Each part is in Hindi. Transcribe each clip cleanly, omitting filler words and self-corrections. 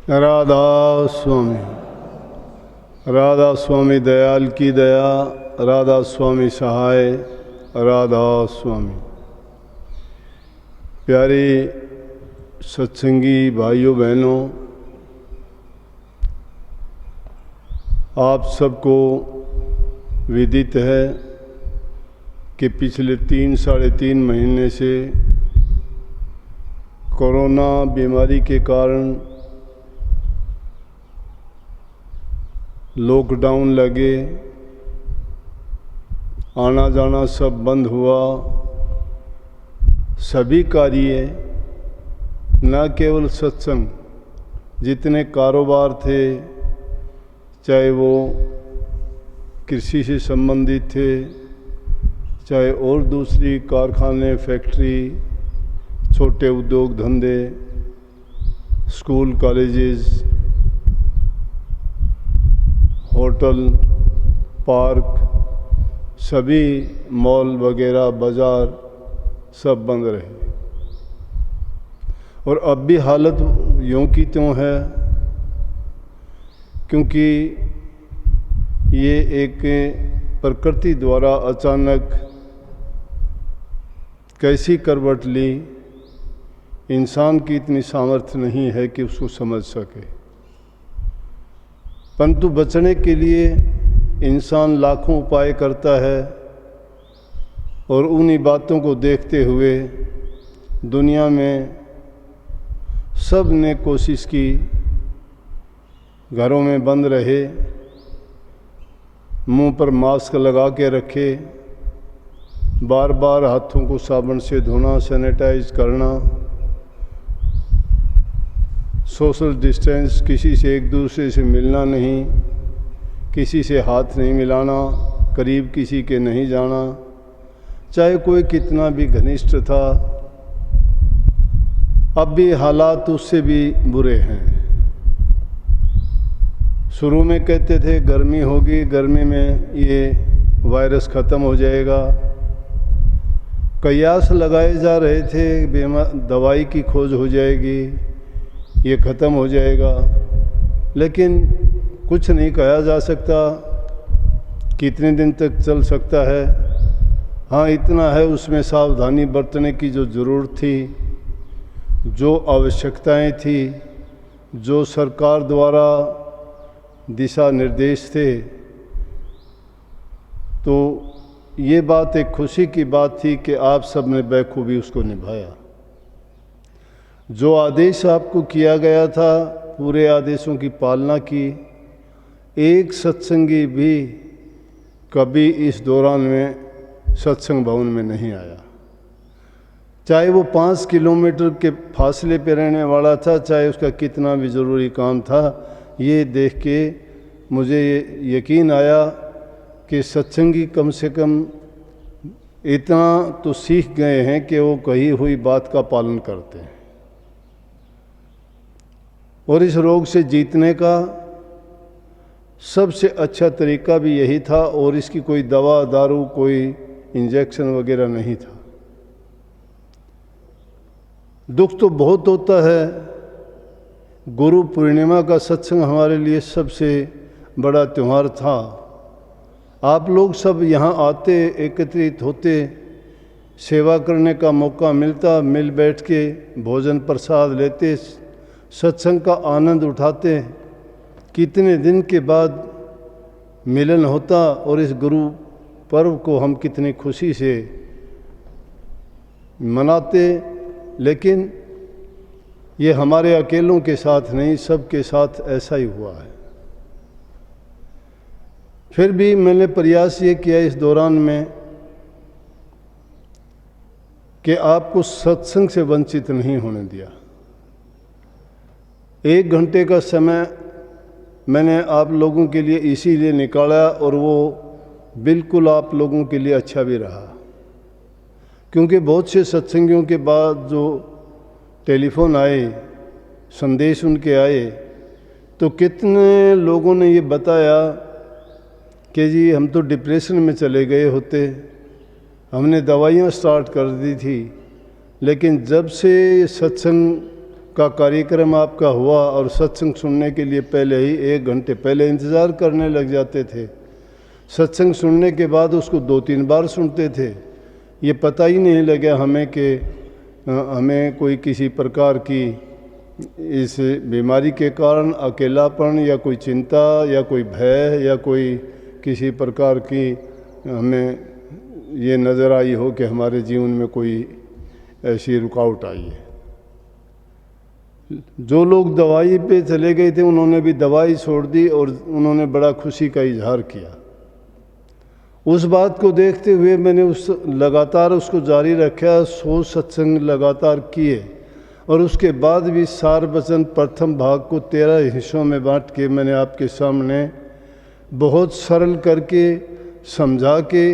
राधा स्वामी, राधा स्वामी दयाल की दया, राधा स्वामी सहाय, राधा स्वामी। प्यारे सत्संगी भाइयों बहनों, आप सबको विदित है कि पिछले 3-3.5 महीने से कोरोना बीमारी के कारण लॉकडाउन लगे, आना जाना सब बंद हुआ। सभी कार्य, न केवल सत्संग, जितने कारोबार थे, चाहे वो कृषि से संबंधित थे, चाहे और दूसरी कारखाने, फैक्ट्री, छोटे उद्योग धंधे, स्कूल कॉलेजेस, होटल, पार्क, सभी मॉल वगैरह, बाज़ार सब बंद रहे। और अब भी हालत यूँ की त्यों है, क्योंकि ये एक प्रकृति द्वारा अचानक कैसी करवट ली, इंसान की इतनी सामर्थ्य नहीं है कि उसको समझ सके। परंतु बचने के लिए इंसान लाखों उपाय करता है, और उन्हीं बातों को देखते हुए दुनिया में सब ने कोशिश की, घरों में बंद रहे, मुंह पर मास्क लगा के रखे, बार बार हाथों को साबुन से धोना, सैनिटाइज करना, सोशल डिस्टेंस, किसी से एक दूसरे से मिलना नहीं, किसी से हाथ नहीं मिलाना, करीब किसी के नहीं जाना, चाहे कोई कितना भी घनिष्ठ था। अब भी हालात उससे भी बुरे हैं। शुरू में कहते थे गर्मी होगी, गर्मी में ये वायरस ख़त्म हो जाएगा। कयास लगाए जा रहे थे, दवाई की खोज हो जाएगी, ये ख़त्म हो जाएगा, लेकिन कुछ नहीं कहा जा सकता कितने दिन तक चल सकता है। हाँ, इतना है, उसमें सावधानी बरतने की जो ज़रूरत थी, जो आवश्यकताएं थी, जो सरकार द्वारा दिशा निर्देश थे, तो ये बात एक खुशी की बात थी कि आप सब ने बखूबी उसको निभाया। जो आदेश आपको किया गया था, पूरे आदेशों की पालना की। एक सत्संगी भी कभी इस दौरान में सत्संग भवन में नहीं आया, चाहे वो 5 किलोमीटर के फासले पे रहने वाला था, चाहे उसका कितना भी ज़रूरी काम था। ये देख के मुझे यकीन आया कि सत्संगी कम से कम इतना तो सीख गए हैं कि वो कही हुई बात का पालन करते हैं। और इस रोग से जीतने का सबसे अच्छा तरीका भी यही था, और इसकी कोई दवा दारू, कोई इंजेक्शन वगैरह नहीं था। दुख तो बहुत होता है। गुरु पूर्णिमा का सत्संग हमारे लिए सबसे बड़ा त्यौहार था। आप लोग सब यहाँ आते, एकत्रित होते, सेवा करने का मौका मिलता, मिल बैठ के भोजन प्रसाद लेते, सत्संग का आनंद उठाते। कितने दिन के बाद मिलन होता, और इस गुरु पर्व को हम कितनी खुशी से मनाते। लेकिन ये हमारे अकेलों के साथ नहीं, सबके साथ ऐसा ही हुआ है। फिर भी मैंने प्रयास ये किया इस दौरान में कि आपको सत्संग से वंचित नहीं होने दिया। 1 घंटे का समय मैंने आप लोगों के लिए इसीलिए निकाला, और वो बिल्कुल आप लोगों के लिए अच्छा भी रहा, क्योंकि बहुत से सत्संगियों के बाद जो टेलीफोन आए, संदेश उनके आए, तो कितने लोगों ने ये बताया कि जी हम तो डिप्रेशन में चले गए होते, हमने दवाइयाँ स्टार्ट कर दी थी, लेकिन जब से सत्संग का कार्यक्रम आपका हुआ और सत्संग सुनने के लिए पहले ही 1 घंटे पहले इंतज़ार करने लग जाते थे। सत्संग सुनने के बाद उसको 2-3 बार सुनते थे। ये पता ही नहीं लगा हमें कि हमें कोई किसी प्रकार की इस बीमारी के कारण अकेलापन या कोई चिंता या कोई भय या कोई किसी प्रकार की हमें ये नज़र आई हो कि हमारे जीवन में कोई ऐसी रुकावट आई है। जो लोग दवाई पे चले गए थे उन्होंने भी दवाई छोड़ दी और उन्होंने बड़ा खुशी का इजहार किया। उस बात को देखते हुए मैंने लगातार उसको जारी रखा, 100 सत्संग लगातार किए और उसके बाद भी सार वचन प्रथम भाग को 13 हिस्सों में बांट के मैंने आपके सामने बहुत सरल करके समझा के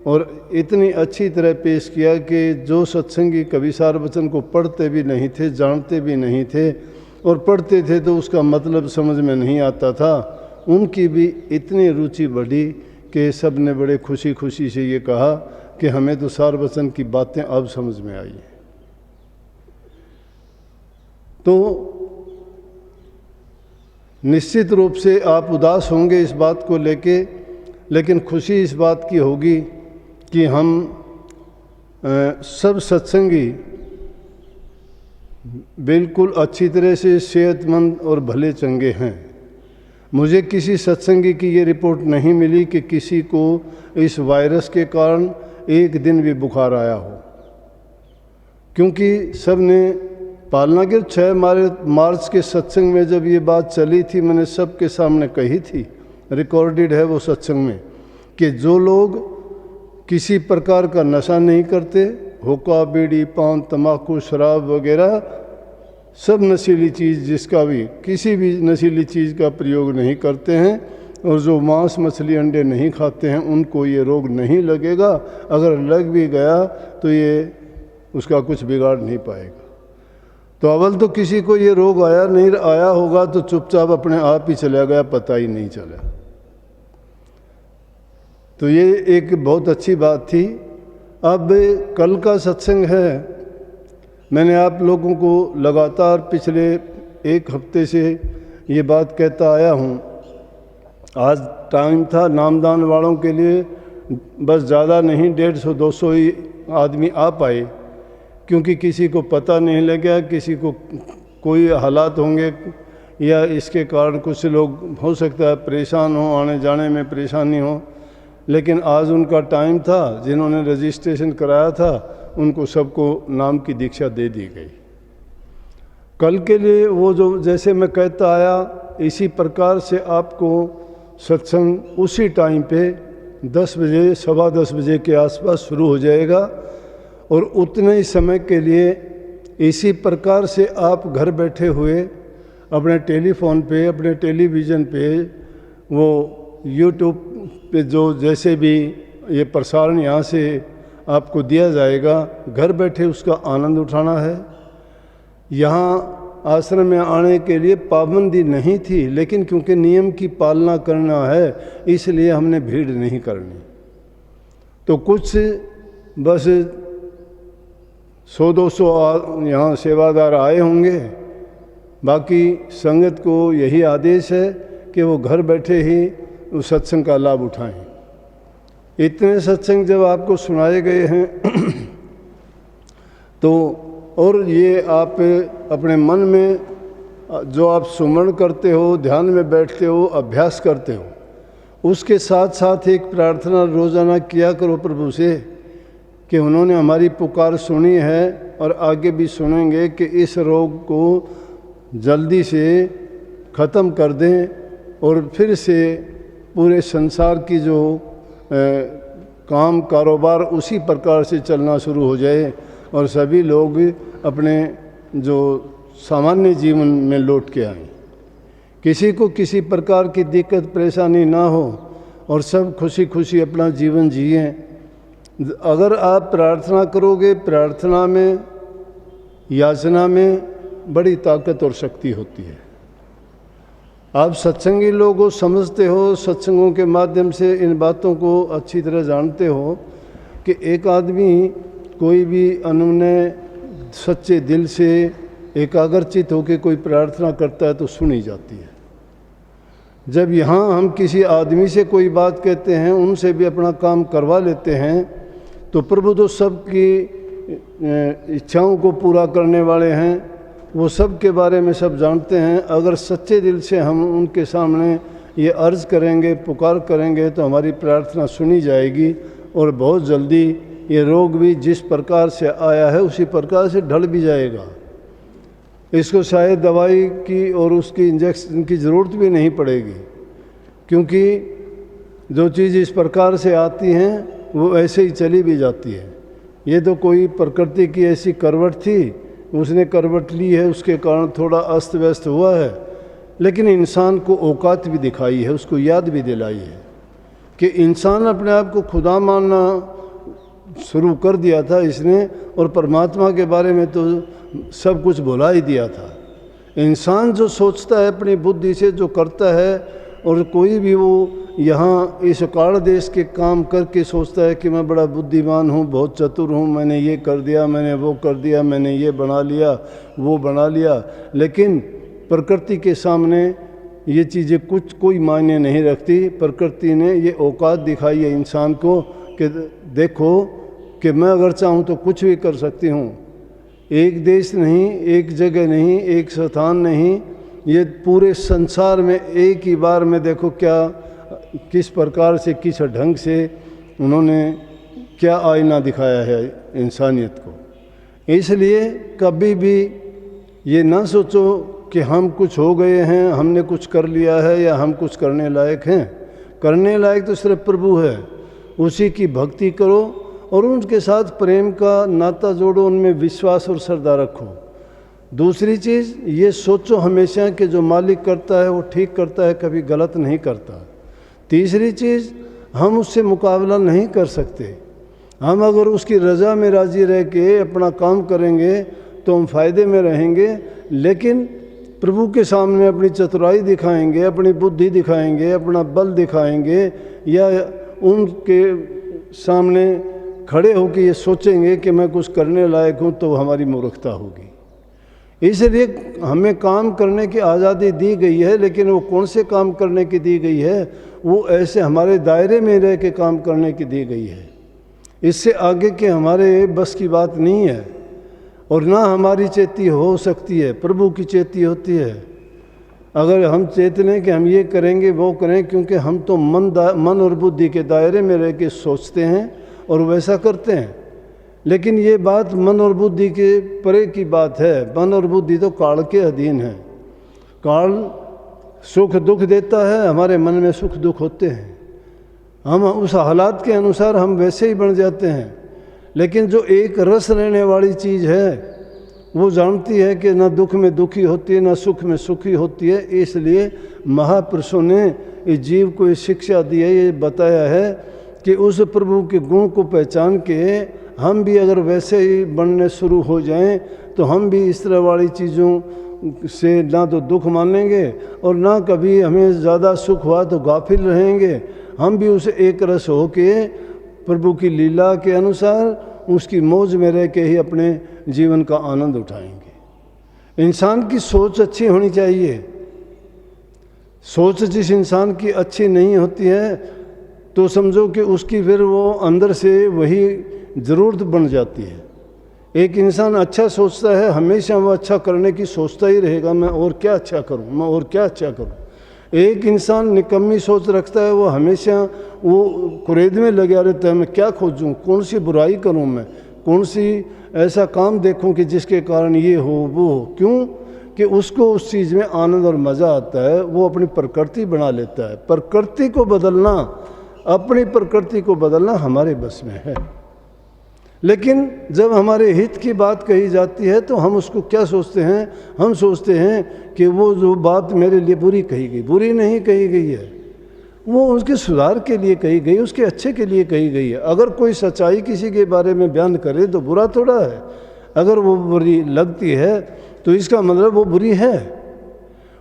और इतनी अच्छी तरह पेश किया कि जो सत्संगी कभी सार वचन को पढ़ते भी नहीं थे, जानते भी नहीं थे और पढ़ते थे तो उसका मतलब समझ में नहीं आता था, उनकी भी इतनी रुचि बढ़ी कि सब ने बड़े खुशी खुशी से ये कहा कि हमें तो सार वचन की बातें अब समझ में आई। तो निश्चित रूप से आप उदास होंगे इस बात को लेके, लेकिन खुशी इस बात की होगी कि हम सब सत्संगी बिल्कुल अच्छी तरह से सेहतमंद और भले चंगे हैं। मुझे किसी सत्संगी की ये रिपोर्ट नहीं मिली कि किसी को इस वायरस के कारण एक दिन भी बुखार आया हो, क्योंकि सब ने पालना के 6 मार्च के सत्संग में जब ये बात चली थी मैंने सबके सामने कही थी, रिकॉर्डेड है वो सत्संग में, कि जो लोग किसी प्रकार का नशा नहीं करते, हुक्का, बीड़ी, पान, तम्बाकू, शराब वगैरह सब नशीली चीज़ जिसका भी किसी भी नशीली चीज़ का प्रयोग नहीं करते हैं और जो मांस, मछली, अंडे नहीं खाते हैं उनको ये रोग नहीं लगेगा। अगर लग भी गया तो ये उसका कुछ बिगाड़ नहीं पाएगा। तो अव्वल तो किसी को ये रोग आया होगा तो चुपचाप अपने आप ही चला गया, पता ही नहीं चला। तो ये एक बहुत अच्छी बात थी। अब कल का सत्संग है, मैंने आप लोगों को लगातार पिछले 1 हफ्ते से ये बात कहता आया हूँ। आज टाइम था नामदान वालों के लिए, बस ज़्यादा नहीं 150-200 ही आदमी आ पाए, क्योंकि किसी को पता नहीं लगा, किसी को कोई हालात होंगे या इसके कारण कुछ लोग हो सकता है परेशान हो, आने जाने में परेशानी हो, लेकिन आज उनका टाइम था। जिन्होंने रजिस्ट्रेशन कराया था उनको सबको नाम की दीक्षा दे दी गई। कल के लिए वो जो जैसे मैं कहता आया इसी प्रकार से आपको सत्संग उसी टाइम पे 10 बजे, 10:15 बजे के आसपास शुरू हो जाएगा और उतने ही समय के लिए इसी प्रकार से आप घर बैठे हुए अपने टेलीफोन पे, अपने टेलीविज़न पे, वो यूट्यूब पे जो जैसे भी ये प्रसारण यहाँ से आपको दिया जाएगा, घर बैठे उसका आनंद उठाना है। यहाँ आश्रम में आने के लिए पाबंदी नहीं थी, लेकिन क्योंकि नियम की पालना करना है इसलिए हमने भीड़ नहीं करनी। तो कुछ बस 100-200 यहाँ सेवादार आए होंगे, बाकी संगत को यही आदेश है कि वो घर बैठे ही उस सत्संग का लाभ उठाएं। इतने सत्संग जब आपको सुनाए गए हैं तो और ये आप अपने मन में जो आप सुमरण करते हो, ध्यान में बैठते हो, अभ्यास करते हो, उसके साथ साथ एक प्रार्थना रोज़ाना किया करो प्रभु से कि उन्होंने हमारी पुकार सुनी है और आगे भी सुनेंगे कि इस रोग को जल्दी से ख़त्म कर दें और फिर से पूरे संसार की जो काम कारोबार उसी प्रकार से चलना शुरू हो जाए और सभी लोग अपने जो सामान्य जीवन में लौट के आएं, किसी को किसी प्रकार की दिक्कत परेशानी ना हो और सब खुशी खुशी अपना जीवन जिए। अगर आप प्रार्थना करोगे, प्रार्थना में, याचना में बड़ी ताकत और शक्ति होती है। आप सत्संगी लोग हो, समझते हो, सत्संगों के माध्यम से इन बातों को अच्छी तरह जानते हो कि एक आदमी कोई भी अनूने सच्चे दिल से एकाग्रचित होकर कोई प्रार्थना करता है तो सुनी जाती है। जब यहाँ हम किसी आदमी से कोई बात कहते हैं, उनसे भी अपना काम करवा लेते हैं, तो प्रभु तो सबकी इच्छाओं को पूरा करने वाले हैं, वो सब के बारे में सब जानते हैं। अगर सच्चे दिल से हम उनके सामने ये अर्ज़ करेंगे, पुकार करेंगे, तो हमारी प्रार्थना सुनी जाएगी और बहुत जल्दी ये रोग भी जिस प्रकार से आया है उसी प्रकार से ढल भी जाएगा। इसको शायद दवाई की और उसकी इंजेक्शन की ज़रूरत भी नहीं पड़ेगी, क्योंकि जो चीज़ इस प्रकार से आती हैं वो ऐसे ही चली भी जाती है। ये तो कोई प्रकृति की ऐसी करवट थी, उसने करवट ली है, उसके कारण थोड़ा अस्त व्यस्त हुआ है, लेकिन इंसान को औकात भी दिखाई है, उसको याद भी दिलाई है कि इंसान अपने आप को खुदा मानना शुरू कर दिया था इसने, और परमात्मा के बारे में तो सब कुछ भुला ही दिया था। इंसान जो सोचता है अपनी बुद्धि से, जो करता है, और कोई भी वो यहाँ इस काल देश के काम करके सोचता है कि मैं बड़ा बुद्धिमान हूँ, बहुत चतुर हूँ, मैंने ये कर दिया, मैंने वो कर दिया, मैंने ये बना लिया, वो बना लिया, लेकिन प्रकृति के सामने ये चीज़ें कुछ कोई मायने नहीं रखती। प्रकृति ने ये औकात दिखाई है इंसान को कि देखो कि मैं अगर चाहूँ तो कुछ भी कर सकती हूँ। एक देश नहीं, एक जगह नहीं, एक स्थान नहीं, ये पूरे संसार में एक ही बार में देखो क्या, किस प्रकार से, किस ढंग से उन्होंने क्या आईना दिखाया है इंसानियत को। इसलिए कभी भी ये ना सोचो कि हम कुछ हो गए हैं, हमने कुछ कर लिया है, या हम कुछ करने लायक हैं। करने लायक तो सिर्फ प्रभु है, उसी की भक्ति करो और उनके साथ प्रेम का नाता जोड़ो, उनमें विश्वास और श्रद्धा रखो। दूसरी चीज़ ये सोचो हमेशा कि जो मालिक करता है वो ठीक करता है, कभी गलत नहीं करता। तीसरी चीज़, हम उससे मुकाबला नहीं कर सकते। हम अगर उसकी रज़ा में राज़ी रह के अपना काम करेंगे तो हम फ़ायदे में रहेंगे, लेकिन प्रभु के सामने अपनी चतुराई दिखाएंगे, अपनी बुद्धि दिखाएंगे, अपना बल दिखाएंगे, या उनके सामने खड़े होकर ये सोचेंगे कि मैं कुछ करने लायक हूँ, तो हमारी मूर्खता होगी। इसलिए हमें काम करने की आज़ादी दी गई है, लेकिन वो कौन से काम करने की दी गई है, वो ऐसे हमारे दायरे में रह के काम करने की दी गई है। इससे आगे के हमारे बस की बात नहीं है, और ना हमारी चेती हो सकती है, प्रभु की चेती होती है। अगर हम चेतने कि हम ये करेंगे वो करें, क्योंकि हम तो मन और बुद्धि के दायरे में रह के सोचते हैं और वैसा करते हैं, लेकिन ये बात मन और बुद्धि के परे की बात है। मन और बुद्धि तो काल के अधीन है। काल सुख दुख देता है, हमारे मन में सुख दुख होते हैं, हम उस हालात के अनुसार हम वैसे ही बन जाते हैं। लेकिन जो एक रस रहने वाली चीज़ है वो जानती है कि ना दुख में दुखी होती है, ना सुख में सुखी होती है। इसलिए महापुरुषों ने इस जीव को ये शिक्षा दी है, ये बताया है कि उस प्रभु के गुण को पहचान के हम भी अगर वैसे ही बनने शुरू हो जाएं तो हम भी इस तरह वाली चीज़ों से ना तो दुख मानेंगे और ना कभी हमें ज़्यादा सुख हुआ तो गाफिल रहेंगे। हम भी उसे एक रस हो के प्रभु की लीला के अनुसार उसकी मौज में रह के ही अपने जीवन का आनंद उठाएंगे। इंसान की सोच अच्छी होनी चाहिए। सोच जिस इंसान की अच्छी नहीं होती है तो समझो कि उसकी फिर वो अंदर से वही ज़रूरत बन जाती है। एक इंसान अच्छा सोचता है, हमेशा वो अच्छा करने की सोचता ही रहेगा, मैं और क्या अच्छा करूं, मैं और क्या अच्छा करूं। एक इंसान निकम्मी सोच रखता है, वो हमेशा वो कुरेद में लगा रहता है, मैं क्या खोजूं, कौन सी बुराई करूं, मैं कौन सी ऐसा काम देखूं कि जिसके कारण ये हो वो हो। क्यों कि उसको उस चीज़ में आनंद और मज़ा आता है, वो अपनी प्रकृति बना लेता है। प्रकृति को बदलना, अपनी प्रकृति को बदलना हमारे बस में है। लेकिन जब हमारे हित की बात कही जाती है तो हम उसको क्या सोचते हैं, हम सोचते हैं कि वो जो बात मेरे लिए बुरी कही गई, बुरी नहीं कही गई है, वो उसके सुधार के लिए कही गई, उसके अच्छे के लिए कही गई है। अगर कोई सच्चाई किसी के बारे में बयान करे तो बुरा थोड़ा है। अगर वो बुरी लगती है तो इसका मतलब वो बुरी है।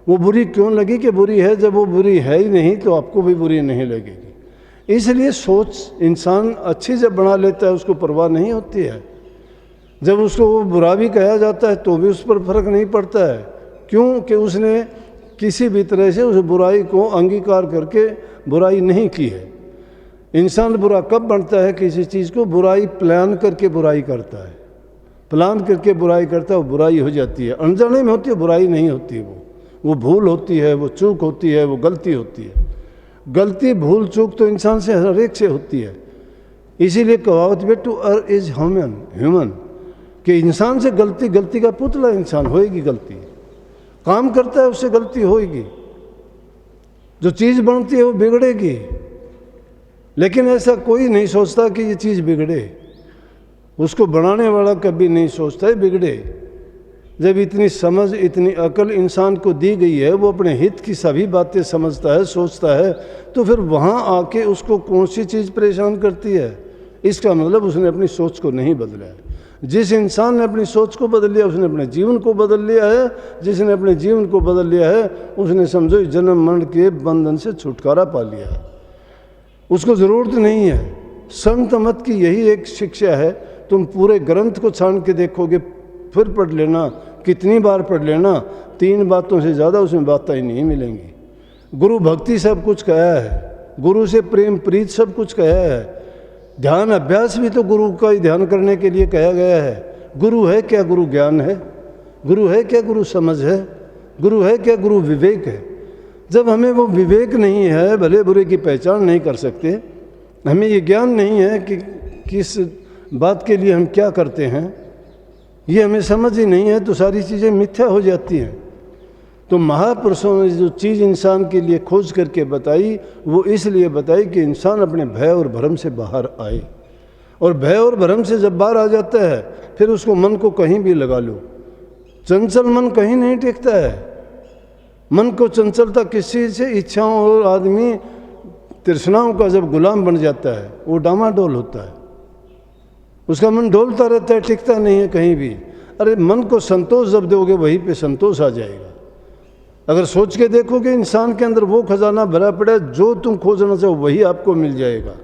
वो बुरी क्यों लगी कि बुरी है, जब वो बुरी है ही नहीं तो आपको भी बुरी नहीं लगेगी। इसलिए सोच इंसान अच्छी जब बना लेता है उसको परवाह नहीं होती है। जब उसको वो बुरा भी कहा जाता है तो भी उस पर फर्क नहीं पड़ता है। क्यों कि उसने किसी भी तरह से उस बुराई को अंगीकार करके बुराई नहीं की है। इंसान बुरा कब बनता है? किसी चीज़ को बुराई प्लान करके बुराई करता है, प्लान करके बुराई करता है, वो बुराई हो जाती है। अनजाने में होती है, बुराई नहीं होती है, वो भूल होती है, वो चूक होती है, वो गलती होती है। गलती भूल चूक तो इंसान से हर एक से होती है। इसीलिए कहावत भी टू अर्र इज ह्यूमन, कि इंसान से गलती का पुतला इंसान, होएगी गलती। काम करता है उससे गलती होएगी, जो चीज़ बनती है वो बिगड़ेगी। लेकिन ऐसा कोई नहीं सोचता कि ये चीज़ बिगड़े, उसको बनाने वाला कभी नहीं सोचता है बिगड़े। जब इतनी समझ, इतनी अकल इंसान को दी गई है, वो अपने हित की सभी बातें समझता है, सोचता है, तो फिर वहाँ आके उसको कौन सी चीज़ परेशान करती है? इसका मतलब उसने अपनी सोच को नहीं बदला है। जिस इंसान ने अपनी सोच को बदल लिया उसने अपने जीवन को बदल लिया है। जिसने अपने जीवन को बदल लिया है उसने समझो जन्म मरण के बंधन से छुटकारा पा लिया है। उसको ज़रूरत नहीं है। संत मत की यही एक शिक्षा है। तुम पूरे ग्रंथ को छान के देखोगे, फिर पढ़ लेना, कितनी बार पढ़ लेना, 3 बातों से ज़्यादा उसमें बातें ही नहीं मिलेंगी। गुरु भक्ति सब कुछ कहा है, गुरु से प्रेम प्रीत सब कुछ कहा है। ध्यान अभ्यास भी तो गुरु का ही ध्यान करने के लिए कहा गया है। गुरु है क्या? गुरु ज्ञान है। गुरु है क्या? गुरु समझ है। गुरु है क्या? गुरु विवेक है। जब हमें वो विवेक नहीं है, भले बुरे की पहचान नहीं कर सकते, हमें ये ज्ञान नहीं है कि किस बात के लिए हम क्या करते हैं, ये हमें समझ ही नहीं है, तो सारी चीज़ें मिथ्या हो जाती हैं। तो महापुरुषों ने जो चीज़ इंसान के लिए खोज करके बताई, वो इसलिए बताई कि इंसान अपने भय और भ्रम से बाहर आए। और भय और भ्रम से जब बाहर आ जाता है, फिर उसको मन को कहीं भी लगा लो, चंचल मन कहीं नहीं टिकता है। मन को चंचलता किसी से, इच्छाओं और आदमी तृष्णाओं का जब गुलाम बन जाता है, वो डामाडोल होता है, उसका मन डोलता रहता है, टिकता नहीं है कहीं भी। अरे मन को संतोष जब दोगे वहीं पे संतोष आ जाएगा। अगर सोच के देखोगे इंसान के अंदर वो खजाना भरा पड़ा है, जो तुम खोजना चाहो वही आपको मिल जाएगा।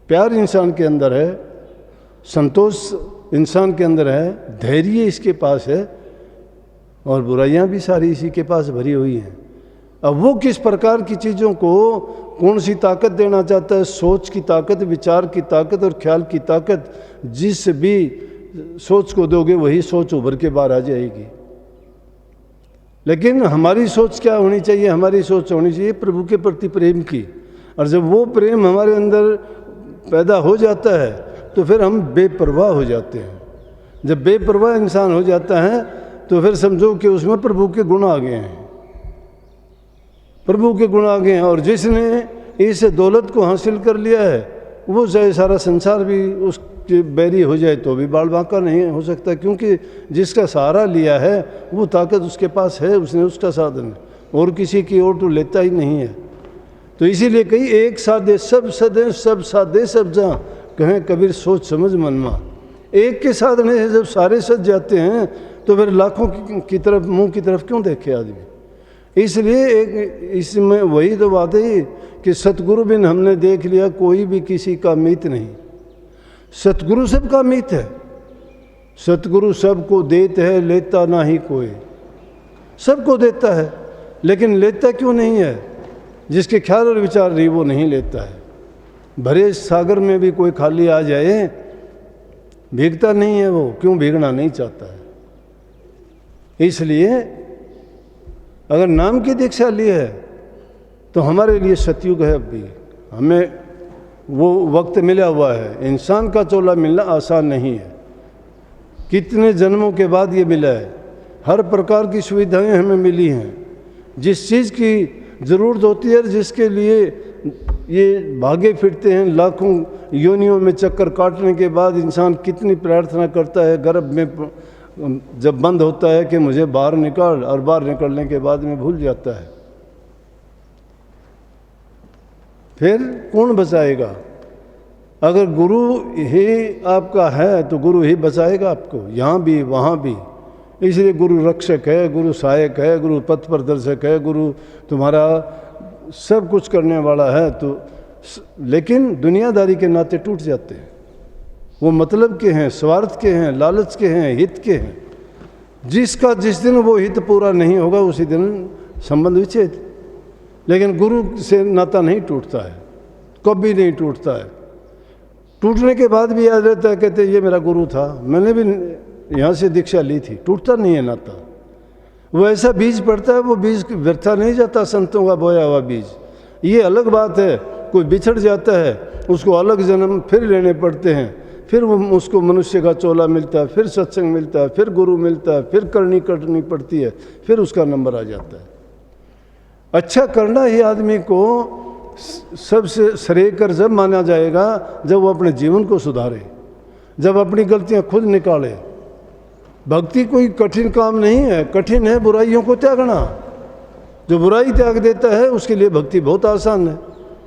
प्यार इंसान के अंदर है, संतोष इंसान के अंदर है, धैर्य इसके पास है, और बुराइयां भी सारी इसी के पास भरी हुई हैं। अब वो किस प्रकार की चीज़ों को कौन सी ताकत देना चाहता है? सोच की ताकत, विचार की ताकत और ख्याल की ताकत। जिस भी सोच को दोगे वही सोच उभर के बाहर आ जाएगी। लेकिन हमारी सोच क्या होनी चाहिए? हमारी सोच होनी चाहिए प्रभु के प्रति प्रेम की। और जब वो प्रेम हमारे अंदर पैदा हो जाता है तो फिर हम बेपरवाह हो जाते हैं। जब बेपरवाह इंसान हो जाता है तो फिर समझो कि उसमें प्रभु के गुण आ गए हैं, प्रभु के गुण आ गए हैं। और जिसने इस दौलत को हासिल कर लिया है, वो चाहे सारा संसार भी उसके बैरी हो जाए तो भी बाल बांका नहीं हो सकता, क्योंकि जिसका सहारा लिया है वो ताकत उसके पास है, उसने उसका साधन है, और किसी की ओर तो लेता ही नहीं है। तो इसीलिए कही एक साधे सब सदे, सब साधे सब जहाँ, कहें कबीर सोच समझ मनमा। एक के साधने से जब सारे सज जाते हैं तो फिर लाखों की तरफ, मुंह की तरफ क्यों देखे आदमी? इसलिए एक इसमें वही तो बात है कि सतगुरु बिन हमने देख लिया कोई भी किसी का मीत नहीं। सतगुरु सबका मीत है। सतगुरु सबको देते है, लेता ना ही कोई। सबको देता है, लेकिन लेता क्यों नहीं है? जिसके ख्याल और विचार नहीं वो नहीं लेता है। भरे सागर में भी कोई खाली आ जाए, भीगता नहीं है वो, क्यों भीगना नहीं चाहता है। इसलिए अगर नाम की दीक्षा ली है तो हमारे लिए सतयुग है। अब भी हमें वो वक्त मिला हुआ है। इंसान का चोला मिलना आसान नहीं है। कितने जन्मों के बाद ये मिला है। हर प्रकार की सुविधाएं हमें मिली हैं। जिस चीज़ की ज़रूरत होती है, जिसके लिए ये भागे फिरते हैं, लाखों योनियों में चक्कर काटने के बाद इंसान कितनी प्रार्थना करता है गर्भ में जब बंद होता है कि मुझे बाहर निकाल, और बाहर निकलने के बाद में भूल जाता है। फिर कौन बचाएगा? अगर गुरु ही आपका है तो गुरु ही बचाएगा आपको, यहाँ भी वहाँ भी। इसलिए गुरु रक्षक है, गुरु सहायक है, गुरु पथ प्रदर्शक है, गुरु तुम्हारा सब कुछ करने वाला है। तो लेकिन दुनियादारी के नाते टूट जाते हैं। वो मतलब के हैं, स्वार्थ के हैं, लालच के हैं, हित के हैं। जिसका जिस दिन वो हित पूरा नहीं होगा उसी दिन संबंध विच्छेद। लेकिन गुरु से नाता नहीं टूटता है, कभी नहीं टूटता है। टूटने के बाद भी याद रहता है, कहते ये मेरा गुरु था, मैंने भी यहाँ से दीक्षा ली थी। टूटता नहीं है नाता। वो ऐसा बीज पड़ता है, वो बीज व्यर्था नहीं जाता, संतों का बोया हुआ बीज। ये अलग बात है, कोई बिछड़ जाता है, उसको अलग जन्म फिर लेने पड़ते हैं, फिर वो उसको मनुष्य का चोला मिलता है, फिर सत्संग मिलता है, फिर गुरु मिलता है, फिर करनी पड़ती है, फिर उसका नंबर आ जाता है। अच्छा करना ही आदमी को सबसे श्रेयकर जब माना जाएगा जब वो अपने जीवन को सुधारे, जब अपनी गलतियां खुद निकाले। भक्ति कोई कठिन काम नहीं है, कठिन है बुराइयों को त्यागना। जो बुराई त्याग देता है उसके लिए भक्ति बहुत आसान है।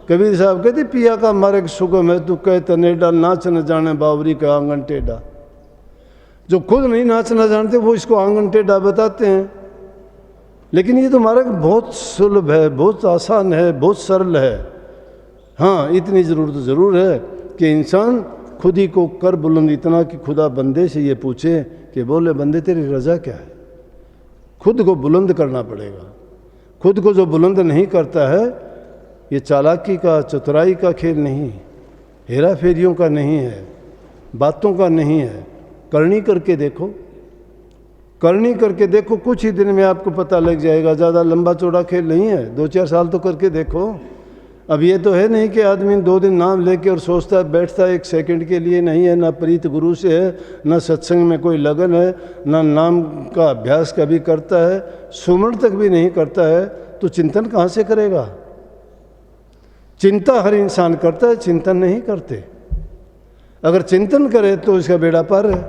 कबीर साहब कहते पिया का मार्ग सुगम है, तू कह तनेडा, नाच न जाने बावरी का आंगन टेढ़ा। जो खुद नहीं नाचना जानते वो इसको आंगन टेढ़ा बताते हैं। लेकिन ये तो मार्ग बहुत सुलभ है, बहुत आसान है, बहुत सरल है। हाँ, इतनी ज़रूरत ज़रूर है कि इंसान खुद ही को कर बुलंद इतना कि खुदा बंदे से ये पूछे कि बोले बंदे तेरी रज़ा क्या है। खुद को बुलंद करना पड़ेगा। खुद को जो बुलंद नहीं करता है, ये चालाकी का, चतुराई का खेल नहीं, हेरा फेरियों का नहीं है, बातों का नहीं है। करनी करके देखो, करनी करके देखो, कुछ ही दिन में आपको पता लग जाएगा। ज़्यादा लंबा चौड़ा खेल नहीं है, 2-4 साल तो करके देखो। अब ये तो है नहीं कि आदमी 2 दिन नाम लेके और सोचता है, बैठता है, 1 सेकंड के लिए नहीं है। ना प्रीत गुरु से है, ना सत्संग में कोई लगन है, ना नाम का अभ्यास कभी करता है, सुमरण तक भी नहीं करता है, तो चिंतन कहाँ से करेगा। चिंता हर इंसान करता है, चिंतन नहीं करते। अगर चिंतन करे तो इसका बेड़ा पार है।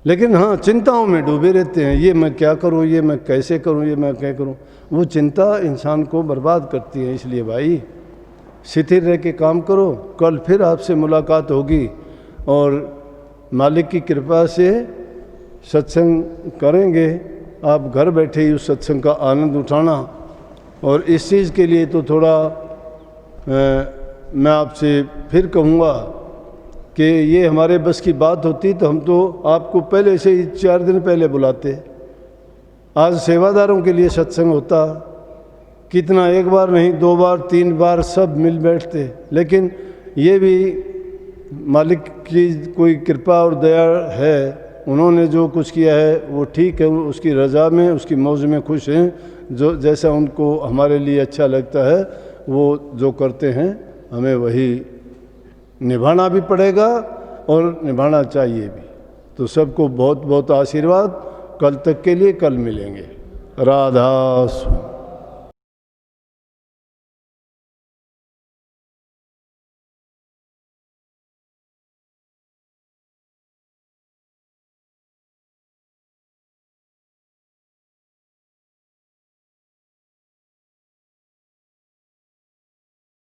लेकिन हाँ, चिंताओं में डूबे रहते हैं, ये मैं क्या करूँ, ये मैं कैसे करूँ, ये मैं क्या करूँ। वो चिंता इंसान को बर्बाद करती है। इसलिए भाई स्थिर रह के काम करो। कल फिर आपसे मुलाकात होगी और मालिक की कृपा से सत्संग करेंगे। आप घर बैठे ही उस सत्संग का आनंद उठाना। और इस चीज़ के लिए तो थोड़ा मैं आपसे फिर कहूँगा कि ये हमारे बस की बात होती तो हम तो आपको पहले से ही 4 दिन पहले बुलाते। आज सेवादारों के लिए सत्संग होता, कितना 1 बार नहीं 2 बार 3 बार सब मिल बैठते। लेकिन ये भी मालिक की कोई कृपा और दया है। उन्होंने जो कुछ किया है वो ठीक है, उसकी रज़ा में, उसकी मौज में खुश हैं। जो जैसा उनको हमारे लिए अच्छा लगता है वो जो करते हैं, हमें वही निभाना भी पड़ेगा और निभाना चाहिए भी। तो सबको बहुत बहुत आशीर्वाद। कल तक के लिए कल मिलेंगे। राधा।